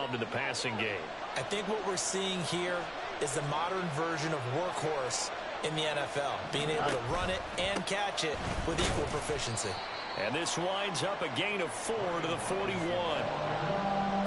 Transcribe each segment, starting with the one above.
come to the passing game. I think what we're seeing here is the modern version of workhorse in the NFL, being able to run it and catch it with equal proficiency. And this winds up a gain of 4 to the 41.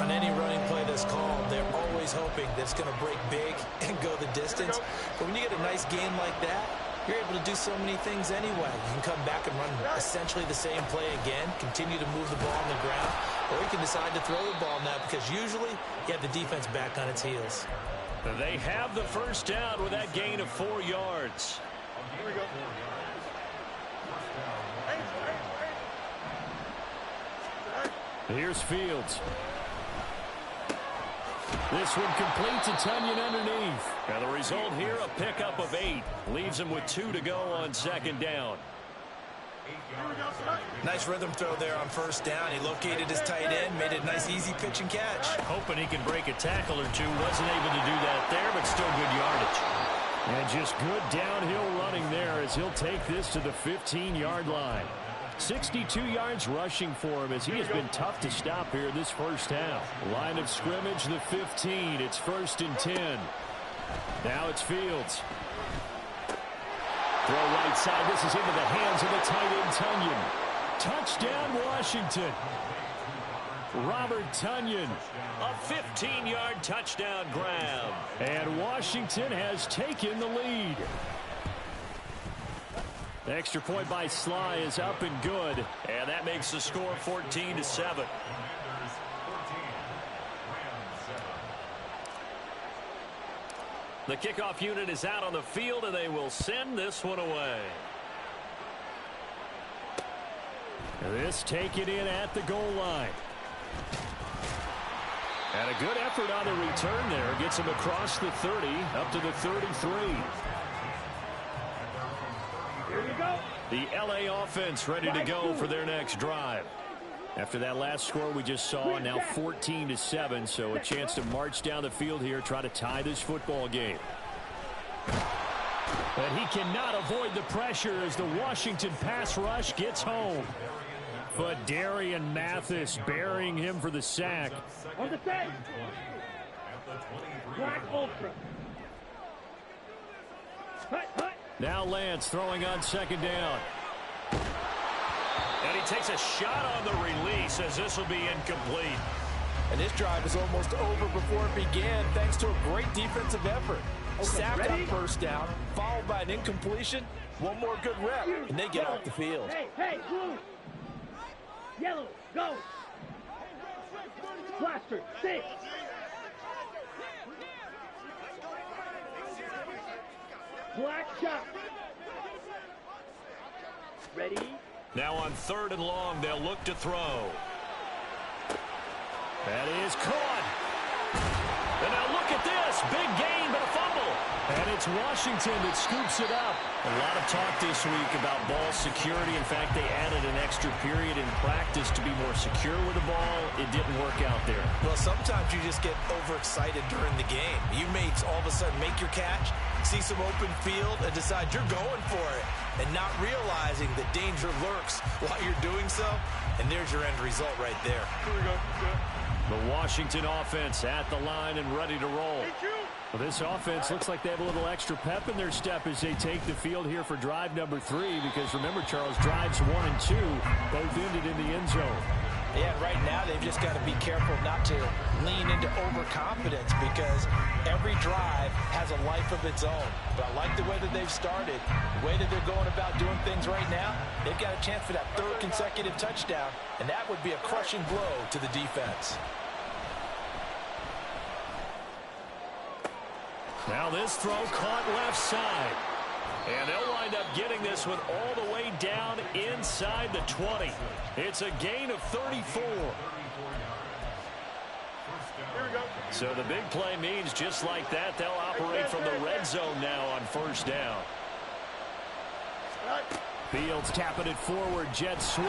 On any running play that's called, they're always hoping that it's going to break big and go the distance. But when you get a nice game like that, you're able to do so many things anyway. You can come back and run essentially the same play again, continue to move the ball on the ground, or you can decide to throw the ball now because usually you have the defense back on its heels. They have the first down with that gain of 4 yards. Here we go. Here's Fields. This one complete to Tonyan underneath. And the result here, a pickup of 8. Leaves him with 2 to go on second down. Nice rhythm throw there on first down. He located his tight end, made a nice easy pitch and catch. Hoping he can break a tackle or two. Wasn't able to do that there, but still good yardage. And just good downhill running there as he'll take this to the 15-yard line. 62 yards rushing for him as he has been tough to stop here this first half. Line of scrimmage, the 15. It's 1st and 10. Now it's Fields. Throw right side. This is into the hands of the tight end, Tonyan. Touchdown, Washington. Robert Tonyan. A 15-yard touchdown grab. And Washington has taken the lead. The extra point by Sly is up and good. And that makes the score 14-7. The kickoff unit is out on the field, and they will send this one away. This taken in at the goal line. And a good effort on the return there. Gets him across the 30, up to the 33. Here you go. The LA offense ready to go for their next drive. After that last score we just saw, now 14-7, so a chance to march down the field here, try to tie this football game. But he cannot avoid the pressure as the Washington pass rush gets home. But Darian Mathis burying him for the sack. On the set. Black Ultra. Hut, hut. Now Lance throwing on second down. And he takes a shot on the release as this will be incomplete. And this drive is almost over before it began thanks to a great defensive effort. Sacked on first down, followed by an incompletion. One more good rep, and they get off the field. Hey, hey, blue. Yellow, go. Blaster, 6. Black shot. Ready? Now on 3rd and long, they'll look to throw. That is caught. And now look at this. Big gain, but a fumble. And it's Washington that scoops it up. A lot of talk this week about ball security. In fact, they added an extra period in practice to be more secure with the ball. It didn't work out there. Well, sometimes you just get overexcited during the game. You may all of a sudden make your catch, see some open field, and decide you're going for it, and not realizing that danger lurks while you're doing so. And there's your end result right there. Here we go. The Washington offense at the line and ready to roll. Well, this offense looks like they have a little extra pep in their step as they take the field here for drive number 3. Because remember, Charles, drives 1 and 2 both ended in the end zone. Yeah, right now they've just got to be careful not to lean into overconfidence because every drive has a life of its own. But I like the way that they've started, the way that they're going about doing things right now. They've got a chance for that 3rd consecutive touchdown, and that would be a crushing blow to the defense. Now this throw caught left side. And they'll wind up getting this one all the way down inside the 20. It's a gain of 34. Here we go. So the big play means just like that, they'll operate from the red zone now on first down. Fields tapping it forward, jet sweep.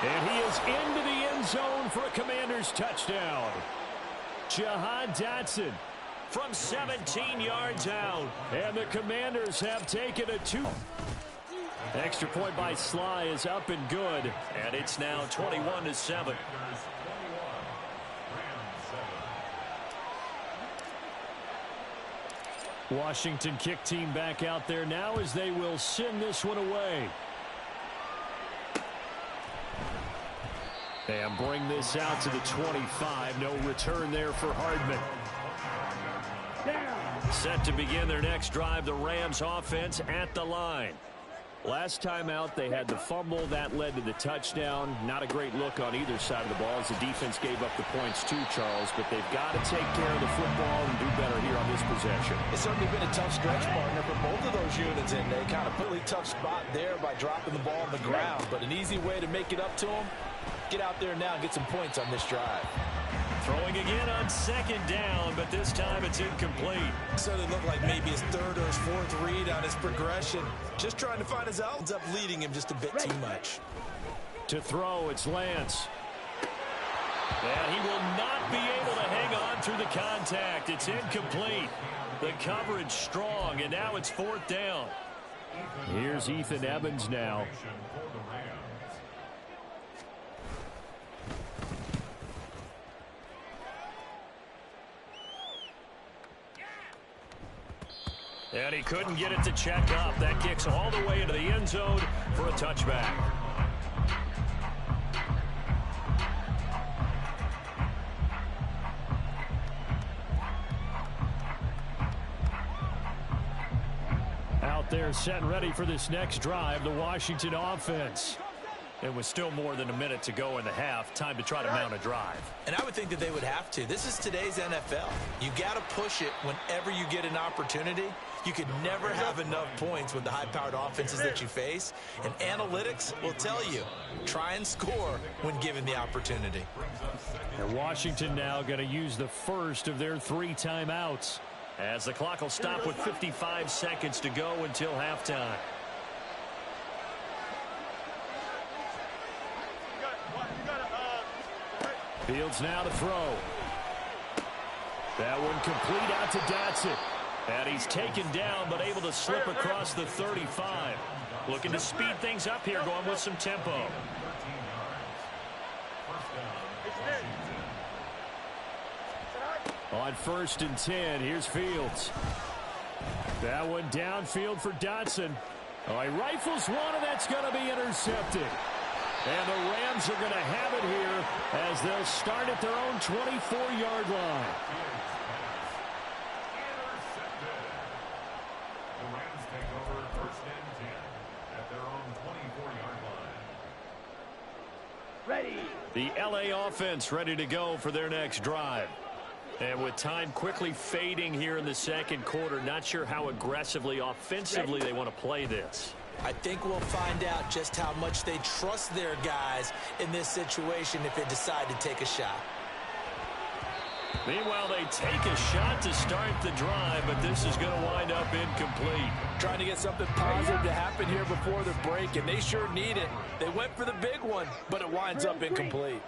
And he is into the end zone for a Commanders touchdown. Jahan Dotson from 17 yards out. And the Commanders have taken a 2. Extra point by Sly is up and good. And it's now 21-7. Washington kick team back out there now as they will send this one away. And bring this out to the 25. No return there for Hardman. Set to begin their next drive, the Rams offense at the line. Last time out, they had the fumble. That led to the touchdown. Not a great look on either side of the ball as the defense gave up the points too, Charles. But they've got to take care of the football and do better here on this possession. It's certainly been a tough stretch, partner, for both of those units. And they kind of really tough spot there by dropping the ball on the ground. But an easy way to make it up to them, get out there now and get some points on this drive. Throwing again on second down, but this time it's incomplete. So it looked like maybe his third or his fourth read on his progression. Just trying to find his out. Ends up leading him just a bit too much. To throw, it's Lance. And he will not be able to hang on through the contact. It's incomplete. The coverage strong, and now it's fourth down. Here's Ethan Evans now. And he couldn't get it to check up. That kicks all the way into the end zone for a touchback. Out there set and ready for this next drive, the Washington offense. And with still more than a minute to go in the half, time to try to mount a drive. And I would think that they would have to. This is today's NFL. You got to push it whenever you get an opportunity. You could never have enough points with the high-powered offenses that you face. And analytics will tell you, try and score when given the opportunity. And Washington now going to use the first of their 3 timeouts, as the clock will stop with 55 seconds to go until halftime. Fields now to throw. That one complete out to Dotson. And he's taken down, but able to slip across the 35. Looking to speed things up here, going with some tempo. On 1st and 10, here's Fields. That one downfield for Dotson. Oh, he rifles one, and that's going to be intercepted. And the Rams are going to have it here as they'll start at their own 24-yard line. The Rams take over 1st and 10 at their own 24-yard line. Ready. The L.A. offense ready to go for their next drive. And with time quickly fading here in the second quarter, not sure how aggressively, offensively they want to play this. I think we'll find out just how much they trust their guys in this situation if they decide to take a shot. Meanwhile, they take a shot to start the drive, but this is going to wind up incomplete. Trying to get something positive to happen here before the break, and they sure need it. They went for the big one, but it winds up incomplete.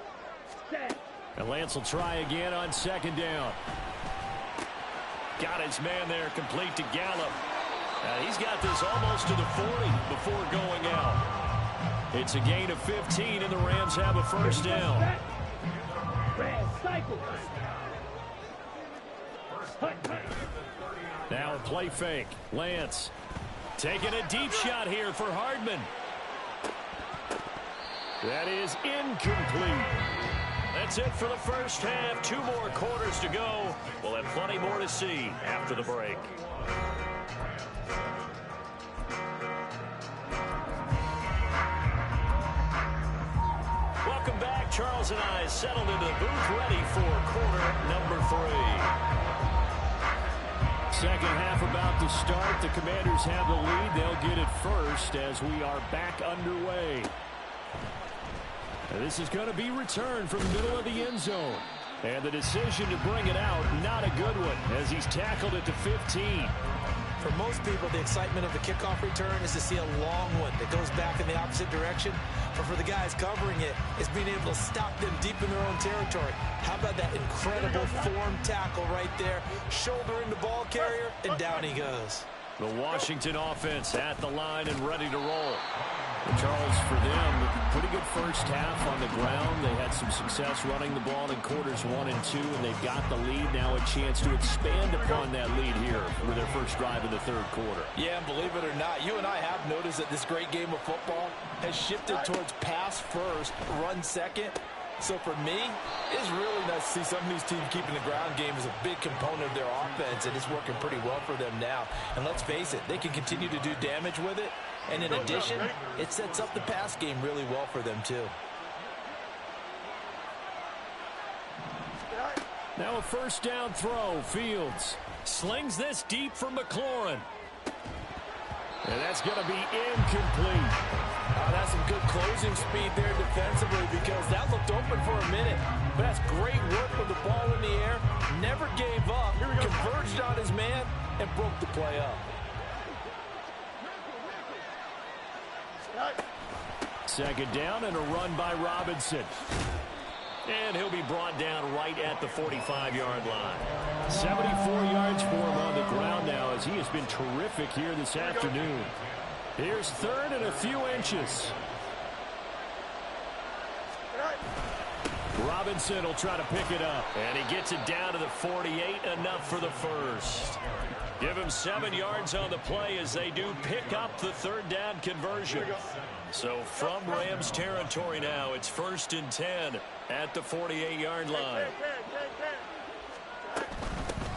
And Lance will try again on 2nd down. Got his man there, complete to Gallup. He's got this almost to the 40 before going out. It's a gain of 15, and the Rams have a 1st down. Now a play fake. Lance taking a deep shot here for Hardman. That is incomplete. That's it for the first half. 2 more quarters to go. We'll have plenty more to see after the break. Welcome back. Charles and I settled into the booth, ready for quarter number 3. Second half about to start. The Commanders have the lead. They'll get it first as we are back underway. This is going to be returned from the middle of the end zone. And the decision to bring it out, not a good one, as he's tackled it to 15. For most people, the excitement of the kickoff return is to see a long one that goes back in the opposite direction. But for the guys covering it, it's being able to stop them deep in their own territory. How about that incredible form tackle right there? Shouldering the ball carrier, and down he goes. The Washington offense at the line and ready to roll. Charles, for them, pretty good first half on the ground. They had some success running the ball in quarters 1 and 2, and they've got the lead. Now a chance to expand upon that lead here with their first drive in the third quarter. Yeah, and believe it or not, you and I have noticed that this great game of football has shifted towards pass first, run second. So for me, it's really nice to see some of these teams keeping the ground game as a big component of their offense, and it's working pretty well for them now. And let's face it, they can continue to do damage with it. And in addition, it sets up the pass game really well for them, too. Now a first down throw. Fields slings this deep for McLaurin. And that's going to be incomplete. That's some good closing speed there defensively because that looked open for a minute. But that's great work with the ball in the air. Never gave up. Converged on his man and broke the play up. Second down and a run by Robinson. And he'll be brought down right at the 45-yard line. 74 yards for him on the ground now as he has been terrific here this afternoon. Here's third and a few inches. Robinson will try to pick it up. And he gets it down to the 48, enough for the first. Give him 7 yards on the play as they do pick up the third down conversion. So from Rams territory now, it's 1st and 10 at the 48-yard line.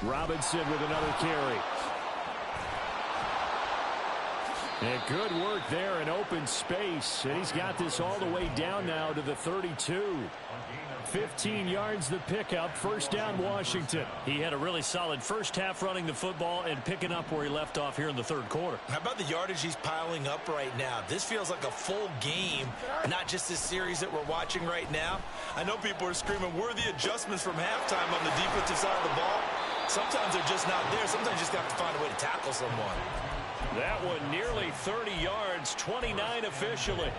Robinson with another carry. And good work there in open space. And he's got this all the way down now to the 32. 15 yards the pickup. First down, Washington. He had a really solid first half running the football and picking up where he left off here in the third quarter. How about the yardage he's piling up right now? This feels like a full game, not just this series that we're watching right now. I know people are screaming, where are the adjustments from halftime on the defensive side of the ball? Sometimes they're just not there. Sometimes you just have to find a way to tackle someone. That one nearly 30 yards, 29 officially.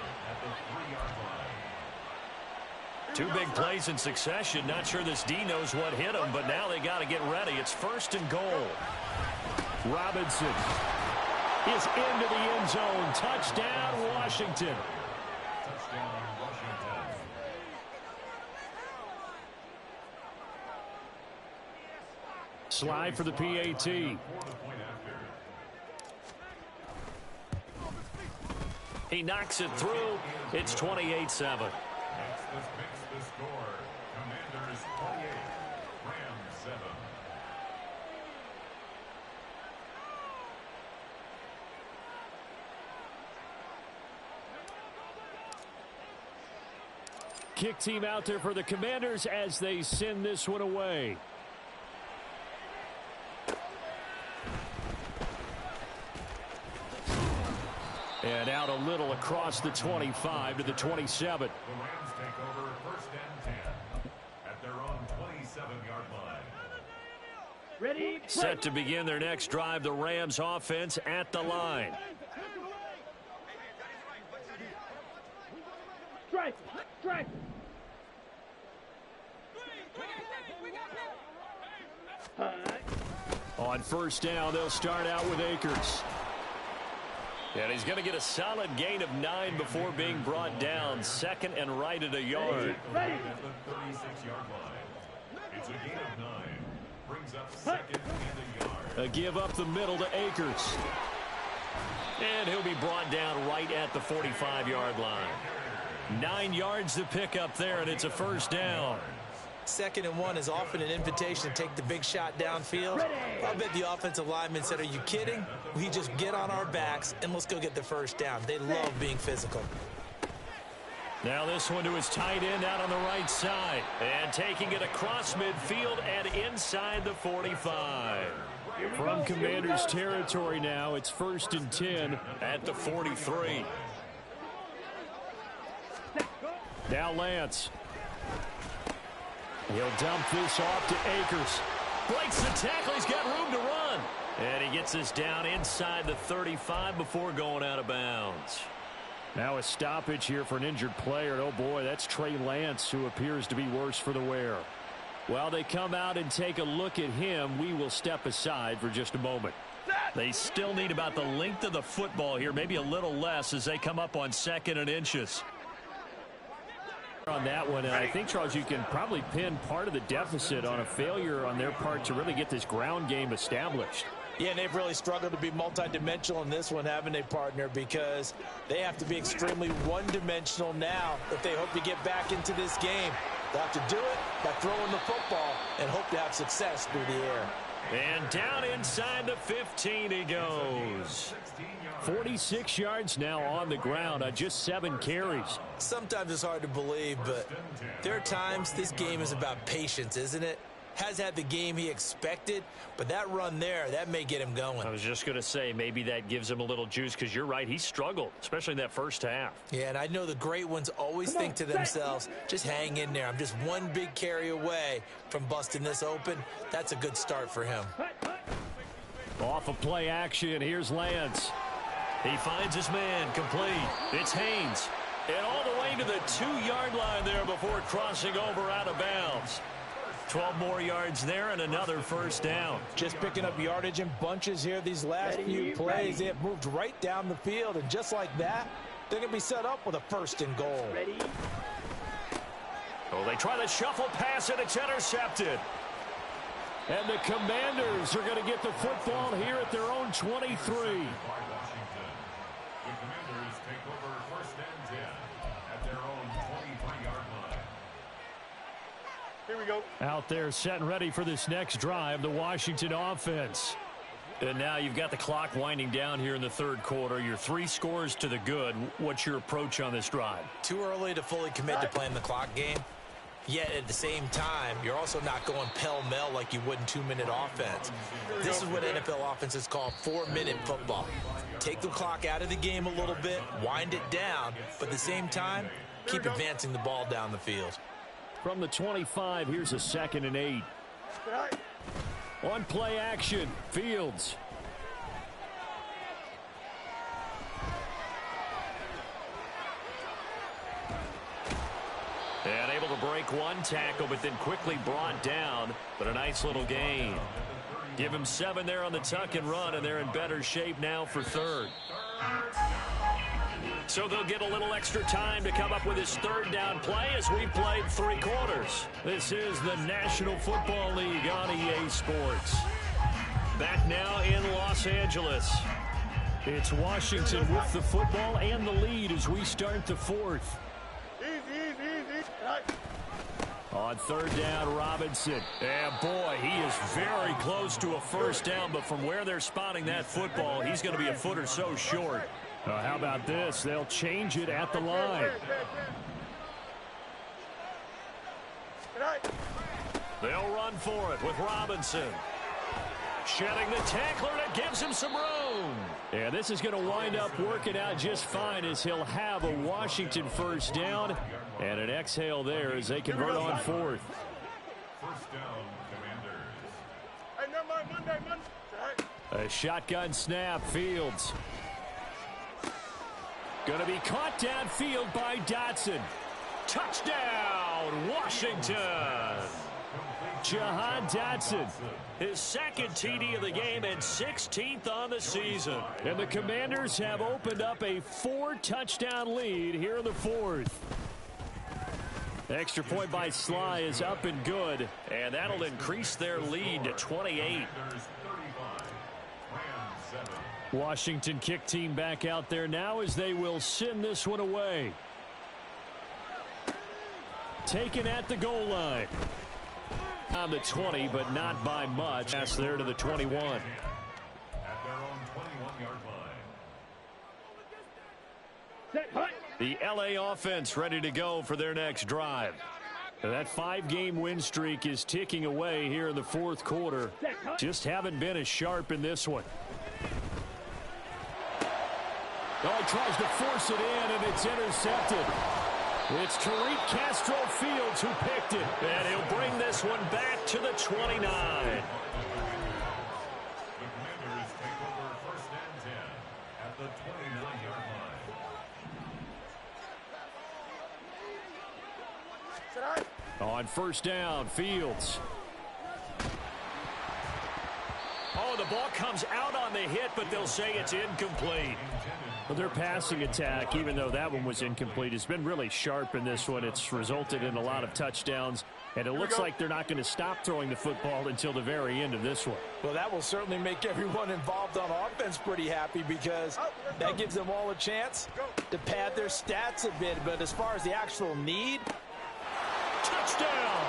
2 big plays in succession. Not sure this D knows what hit him, but now they got to get ready. It's 1st and goal. Robinson is into the end zone. Touchdown, Washington. Slide for the PAT. He knocks it through. It's 28-7. The score, Commanders 28, Rams 7. Kick team out there for the Commanders as they send this one away. And out a little across the 25 to the 27. The Rams take over 1st and 10 at their own 27-yard line. Ready, set to begin their next drive. The Rams offense at the line. Strike, strike. On first down, they'll start out with Akers. And he's going to get a solid gain of 9 before being brought down. Second and right at a yard. At the 36-yard line. It's a gain of 9. Brings up 2nd and a yard. A give up the middle to Akers. And he'll be brought down right at the 45-yard line. 9 yards to pick up there, and it's a first down. 2nd and 1 is often an invitation to take the big shot downfield. I bet the offensive lineman said, are you kidding? We just get on our backs and let's go get the first down. They love being physical. Now this one to his tight end out on the right side. And taking it across midfield and inside the 45. From Commanders territory now, it's 1st and 10 at the 43. Now Lance. He'll dump this off to Akers. Breaks the tackle. He's got room to run. And he gets this down inside the 35 before going out of bounds. Now a stoppage here for an injured player. Oh, boy, that's Trey Lance, who appears to be worse for the wear. While they come out and take a look at him, we will step aside for just a moment. They still need about the length of the football here, maybe a little less as they come up on 2nd and inches. On that one, and I think, Charles, you can probably pin part of the deficit on a failure on their part to really get this ground game established. Yeah, and they've really struggled to be multidimensional in this one, haven't they, partner? Because they have to be extremely one-dimensional now if they hope to get back into this game. They have to do it by throwing the football and hope to have success through the air. And down inside the 15 he goes. 46 yards now on the ground on just 7 carries. Sometimes it's hard to believe, but there are times this game is about patience, isn't it? Has had the game he expected, but that run there, that may get him going. I was just going to say, maybe that gives him a little juice, because you're right, he struggled, especially in that first half. Yeah, and I know the great ones always think to themselves, just hang in there. I'm just one big carry away from busting this open. That's a good start for him. Off of play action, here's Lance. He finds his man, complete. It's Haynes. And all the way to the 2-yard line there before crossing over out of bounds. 12 more yards there and another first down. Just picking up yardage in bunches here these last few plays. They have moved right down the field, and just like that, they're going to be set up with a 1st and goal. Oh, they try the shuffle pass, and it's intercepted. And the Commanders are going to get the football here at their own 23. The Commanders take over 1st and 10 at their own 23-yard line. Here we go. Out there set and ready for this next drive, the Washington offense. And now you've got the clock winding down here in the 3rd quarter. Your 3 scores to the good. What's your approach on this drive? Too early to fully commit to playing the clock game. Yet at the same time, you're also not going pell-mell like you would in 2-minute offense. This is what NFL offenses call 4-minute football. Take the clock out of the game a little bit, wind it down, but at the same time, keep advancing the ball down the field. From the 25, here's a 2nd and 8. On play action, Fields. And able to break one tackle, but then quickly brought down. But a nice little gain. Give him 7 there on the tuck and run, and they're in better shape now for 3rd. So they'll get a little extra time to come up with his 3rd down play as we played 3 quarters. This is the National Football League on EA Sports. Back now in Los Angeles. It's Washington with the football and the lead as we start the 4th. On 3rd down, Robinson. And boy, he is very close to a 1st down, but from where they're spotting that football, he's going to be a foot or so short. How about this? They'll change it at the line. They'll run for it with Robinson. Shedding the tackler, and it gives him some room. And this is going to wind up working out just fine as he'll have a Washington 1st down. And an exhale there as they convert on 4th. 1st down, Commanders. A shotgun snap, Fields. Going to be caught downfield by Dotson. Touchdown, Washington. Jahan Dotson, his 2nd TD of the game and 16th on the season. And the Commanders have opened up a 4-touchdown lead here in the 4th. Extra point by Sly is up and good, and that'll increase their lead to 28. Washington kick team back out there now as they will send this one away. Taken at the goal line. On the 20, but not by much. Pass there to the 21. At their own 21-yard line. The LA offense ready to go for their next drive. That 5-game win streak is ticking away here in the 4th quarter. Just haven't been as sharp in this one. Oh, he tries to force it in, and it's intercepted. It's Tariq Castro-Fields who picked it. And he'll bring this one back to the 29. The Commanders take over 1st and 10 at the 29-yard line. On 1st down, Fields. Oh, the ball comes out on the hit, but they'll say it's incomplete. Well, their passing attack, even though that one was incomplete, has been really sharp in this one. It's resulted in a lot of touchdowns, and it looks like they're not going to stop throwing the football until the very end of this one. Well, that will certainly make everyone involved on offense pretty happy because that gives them all a chance to pad their stats a bit. But as far as the actual need, touchdown!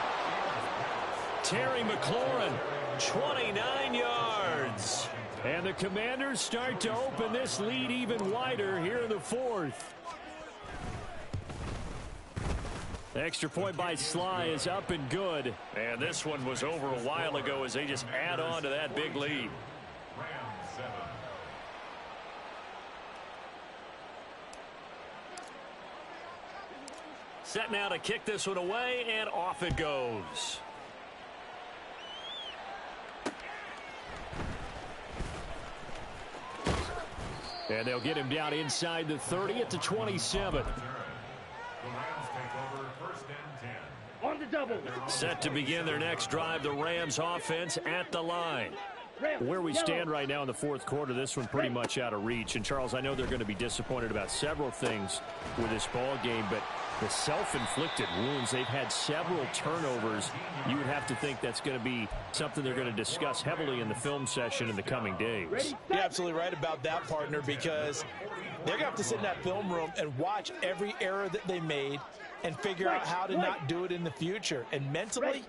Terry McLaurin, 29 yards. And the Commanders start to open this lead even wider here in the fourth. The extra point by Sly is up and good. And this one was over a while ago as they just add on to that big lead. Rams 7. Set now to kick this one away, and off it goes. And they'll get him down inside the 30 at the 27. The Rams take over first and 10. On the double. Set to begin their next drive, the Rams offense at the line. Where we stand right now in the fourth quarter, this one pretty much out of reach. And, Charles, I know they're going to be disappointed about several things with this ball game, but the self-inflicted wounds, they've had several turnovers. You would have to think that's going to be something they're going to discuss heavily in the film session in the coming days. you're absolutely right about that, partner, because they're going to have to sit in that film room and watch every error that they made and figure out how to not do it in the future. And mentally,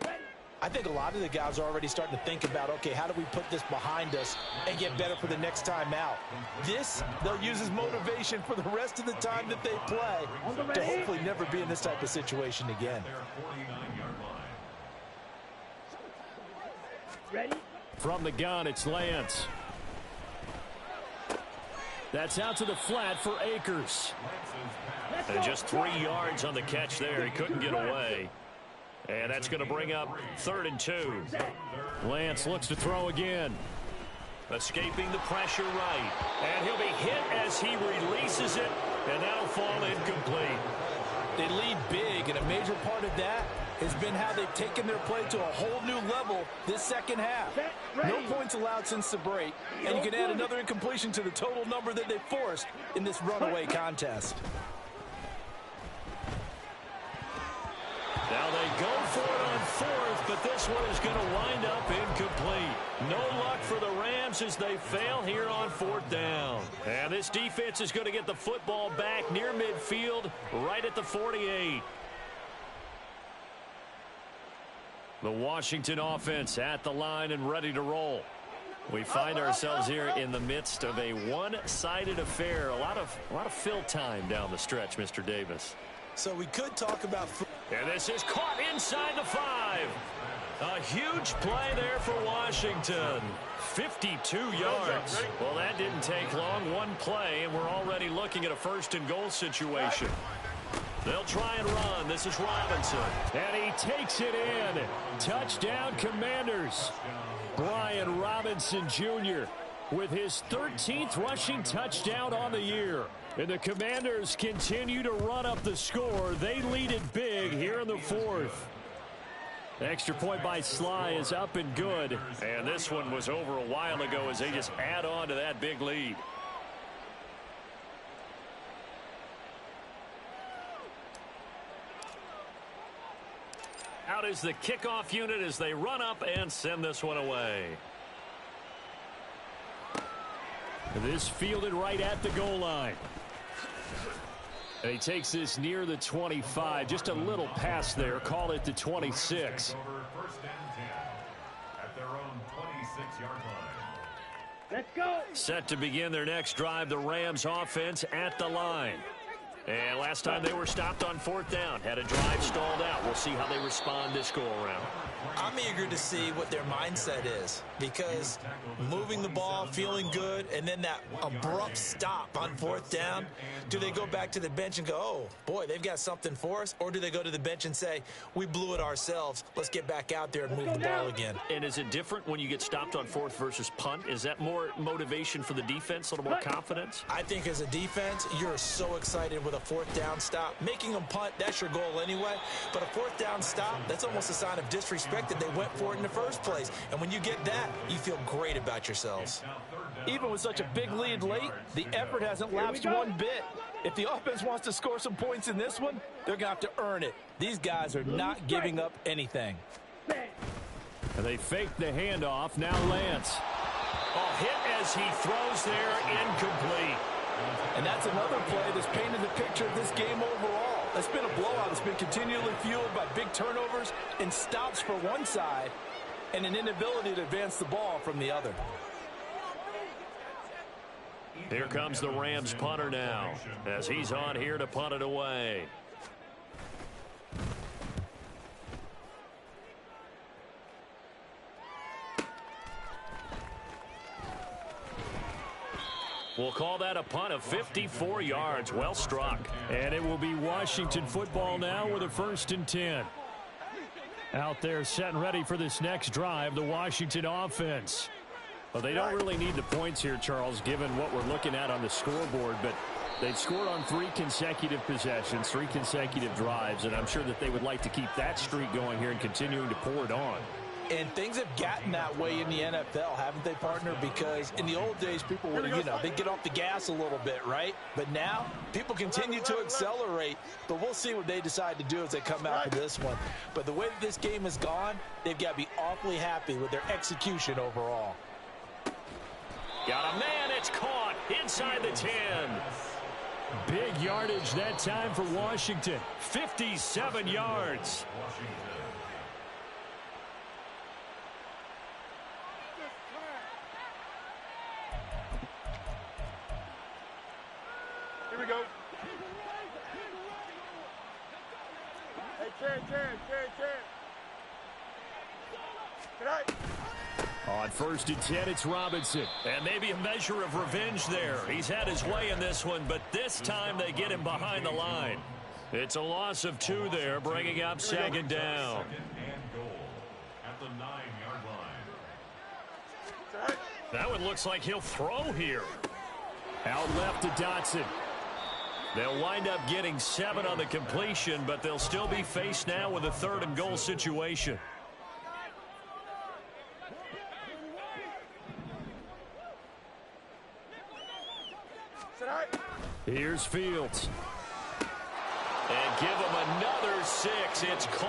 I think a lot of the guys are already starting to think about, okay, how do we put this behind us and get better for the next time out? This, they'll use as motivation for the rest of the time that they play to hopefully never be in this type of situation again. Their 49-yard line. Ready? From the gun, it's Lance. That's out to the flat for Akers. And just 3 yards on the catch there. He couldn't get away. And that's going to bring up 3rd and 2. Lance looks to throw again. Escaping the pressure right. And he'll be hit as he releases it. And that'll fall incomplete. They lead big, and a major part of that has been how they've taken their play to a whole new level this second half. No points allowed since the break, and you can add another incompletion to the total number that they forced in this runaway contest. Now they go for it on 4th, but this one is going to wind up incomplete. No luck for the Rams as they fail here on 4th down. And this defense is going to get the football back near midfield, right at the 48. The Washington offense at the line and ready to roll. We find ourselves here in the midst of a one-sided affair. A lot of fill time down the stretch, Mr. Davis. So we could talk about... And this is caught inside the 5. A huge play there for Washington. 52 yards. Well, that didn't take long. One play, and we're already looking at a 1st and goal situation. They'll try and run. This is Robinson. And he takes it in. Touchdown, Commanders. Brian Robinson Jr. with his 13th rushing touchdown on the year. And the Commanders continue to run up the score. They lead it big here in the 4th. The extra point by Sly is up and good. And this one was over a while ago as they just add on to that big lead. Out is the kickoff unit as they run up and send this one away. This fielded right at the goal line. And he takes this near the 25. Just a little pass there. Call it the 26. Over 1st and 10 at their own 26-yard line. Let's go. Set to begin their next drive, the Rams offense at the line. And last time they were stopped on 4th down. Had a drive stalled out. We'll see how they respond this go-around. I'm eager to see what their mindset is, because moving the ball, feeling good, and then that abrupt stop on 4th down, do they go back to the bench and go, oh, boy, they've got something for us? Or do they go to the bench and say, we blew it ourselves, let's get back out there and move the ball again? And is it different when you get stopped on 4th versus punt? Is that more motivation for the defense, a little more confidence? I think as a defense, you're so excited with with a fourth down stop. Making them punt, that's your goal anyway. But a fourth down stop, that's almost a sign of disrespect that they went for it in the first place. And when you get that, you feel great about yourselves. Even with such a big lead late, the effort hasn't lapsed one bit. If the offense wants to score some points in this one, they're going to have to earn it. These guys are not giving up anything. They fake the handoff. Now Lance. Oh, hit as he throws there, incomplete. And that's another play that's painted the picture of this game overall. It's been a blowout. It's been continually fueled by big turnovers and stops for one side and an inability to advance the ball from the other. Here comes the Rams punter now as he's on here to punt it away. We'll call that a punt of 54 yards. Well struck. And it will be Washington football now with a 1st and 10. Out there set and ready for this next drive, the Washington offense. Well, they don't really need the points here, Charles, given what we're looking at on the scoreboard, but they've scored on 3 consecutive possessions, 3 consecutive drives, and I'm sure that they would like to keep that streak going here and continuing to pour it on. And things have gotten that way in the NFL, haven't they, partner? Because in the old days, people would, they'd get off the gas a little bit, right? But now, people continue to accelerate. But we'll see what they decide to do as they come out for this one. But the way that this game has gone, they've got to be awfully happy with their execution overall. Got a man, it's caught inside the 10. Big yardage that time for Washington. 57 yards. Here we go. Hey, Chad. Tonight. On 1st and 10, it's Robinson. And maybe a measure of revenge there. He's had his way in this one, but this time they get him behind the line. It's a loss of 2 there, bringing up 2nd down. 2nd and goal at the 9-yard line. That one looks like he'll throw here. Out left to Dotson. They'll wind up getting 7 on the completion, but they'll still be faced now with a 3rd and goal situation. Here's Fields. And give him another 6. It's